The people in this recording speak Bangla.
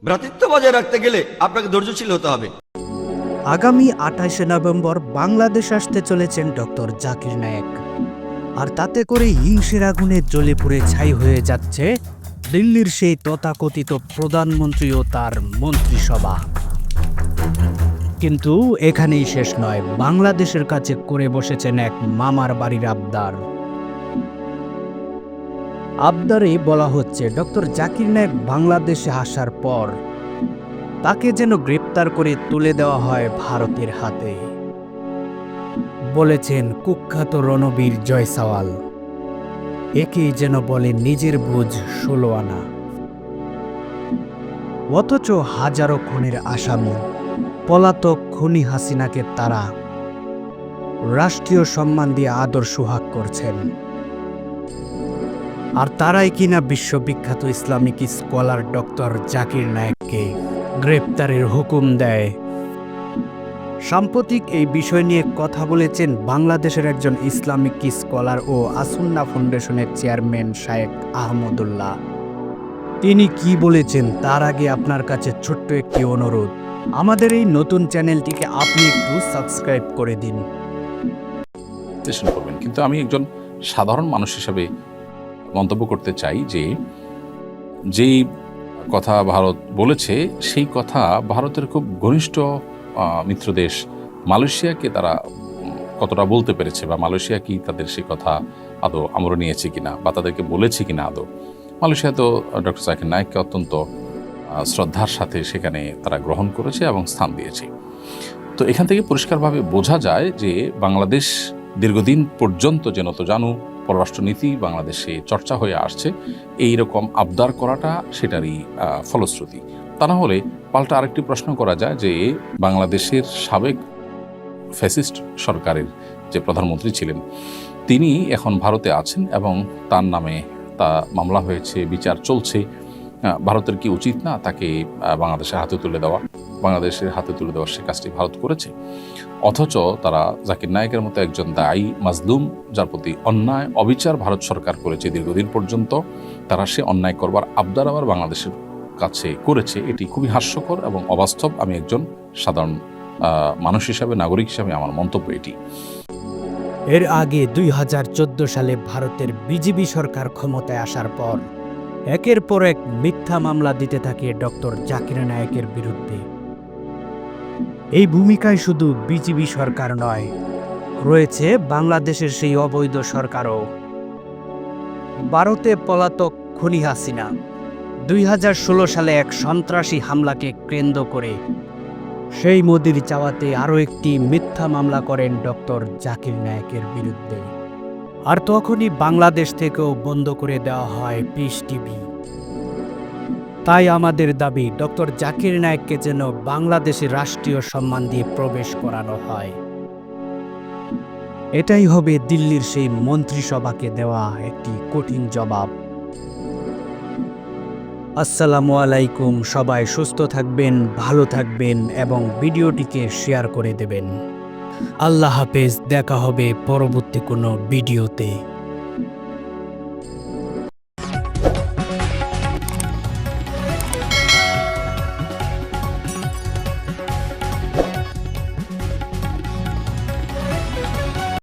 ভ্রাতৃত্ব বজায় রাখতে গেলে আপনাকে ধৈর্যশীল হতে হবে। আগামী 28শে নভেম্বর বাংলাদেশ আসতে চলেছেন ডক্টর জাকির নায়েক। আর তাতে করে হিংসের আগুনে জ্বলে পুড়ে ছাই হয়ে যাচ্ছে দিল্লির সেই তথাকথিত প্রধানমন্ত্রী ও তার মন্ত্রিসভা। কিন্তু এখানেই শেষ নয়, বাংলাদেশের কাছে করে বসেছেন এক মামার বাড়ির আবদার। আবদারে বলা হচ্ছে ডক্টর জাকির নায়েক বাংলাদেশে আসার পর তাকে যেন গ্রেপ্তার করে তুলে দেওয়া হয় ভারতের হাতে। বলেছেন কুখ্যাত রণবীর জয়সওয়াল, একেই যেন বলে নিজের বুঝ 16 আনা। অথচ হাজারো খুনের আসামি পলাতক খুনি হাসিনাকে তারা রাষ্ট্রীয় সম্মান দিয়ে আদর সোহাগ করছেন। আর তারাই কিনা বিশ্ববিখ্যাত ইসলামিক স্কলার ডক্টর জাকির নায়েককে গ্রেপ্তারের হুকুম দেয়। সাম্প্রতিক এই বিষয় নিয়ে কথা বলেছেন বাংলাদেশের একজন ইসলামিক স্কলার ও আসুন্না ফাউন্ডেশনের চেয়ারম্যান শায়েখ আহমদুল্লাহ। তিনি কি বলেছেন তার আগে আপনার কাছে ছোট্ট একটি অনুরোধ, আমাদের এই নতুন চ্যানেলটিকে আপনি একটু সাবস্ক্রাইব করে দিন। করবেন, কিন্তু আমি একজন সাধারণ মানুষ হিসাবে মন্তব্য করতে চাই যে যেই কথা ভারত বলেছে সেই কথা ভারতের খুব ঘনিষ্ঠ মিত্র দেশ মালয়েশিয়াকে তারা কতটা বলতে পেরেছে, বা মালয়েশিয়া কি তাদের সেই কথা আদৌ আমরা নিয়েছে কিনা বা তাদেরকে বলেছে কিনা আদৌ। মালয়েশিয়া তো ডক্টর জাকির নায়েককে অত্যন্ত শ্রদ্ধার সাথে সেখানে তারা গ্রহণ করেছে এবং স্থান দিয়েছে। তো এখান থেকে পরিষ্কারভাবে বোঝা যায় যে বাংলাদেশ দীর্ঘদিন পর্যন্ত যেন তো জানু পররাষ্ট্রনীতি বাংলাদেশে চর্চা হয়ে আসছে, এই রকম আবদার করাটা সেটারই ফলশ্রুতি। তা না হলে পাল্টা আরেকটি প্রশ্ন করা যায় যে বাংলাদেশের সাবেক ফ্যাসিস্ট সরকারের যে প্রধানমন্ত্রী ছিলেন তিনি এখন ভারতে আছেন এবং তার নামে তা মামলা হয়েছে, বিচার চলছে। ভারতের কি উচিত না তাকে বাংলাদেশের হাতে তুলে দেওয়া? বাংলাদেশের হাতে তুলে দেওয়ার সে কাজটি ভারত করেছে, অথচ তারা জাকির নায়েকের মতো একজন দায়ী মাজলুম, যার প্রতি অন্যায় অবিচার ভারত সরকার করেছে দীর্ঘদিন পর্যন্ত, তারা সে অন্যায় করবার আবদার আবার বাংলাদেশের কাছে করেছে। এটি খুবই হাস্যকর এবং অবাস্তব। আমি একজন সাধারণ মানুষ হিসাবে, নাগরিক হিসাবে আমার মন্তব্য এটি। এর আগে 2014 সালে ভারতের বিজেপি সরকার ক্ষমতায় আসার পর একের পর এক মিথ্যা মামলা দিতে থাকে ডক্টর জাকির নায়েকের বিরুদ্ধে। এই ভূমিকায় শুধু বিজেপি সরকার নয়, রয়েছে বাংলাদেশের সেই অবৈধ সরকারও। ভারতে পলাতক খুনি হাসিনা 2016 সালে এক সন্ত্রাসী হামলাকে কেন্দ্র করে সেই মোদির চাওয়াতে আরও একটি মিথ্যা মামলা করেন ডক্টর জাকির নায়েকের বিরুদ্ধে। আর তখনই বাংলাদেশ থেকেও বন্ধ করে দেওয়া হয় পিস টিভি। তাই আমাদের দাবি ডক্টর জাকির নায়েককে যেন বাংলাদেশের রাষ্ট্রীয় সম্মান দিয়ে প্রবেশ করানো হয়। এটাই হবে দিল্লির সেই মন্ত্রিসভাকে দেওয়া একটি কঠিন জবাব। আসসালামু আলাইকুম। সবাই সুস্থ থাকবেন, ভালো থাকবেন এবং ভিডিওটিকে শেয়ার করে দেবেন। আল্লাহ হাফেজ। দেখা হবে পরবর্তী কোনো ভিডিওতে।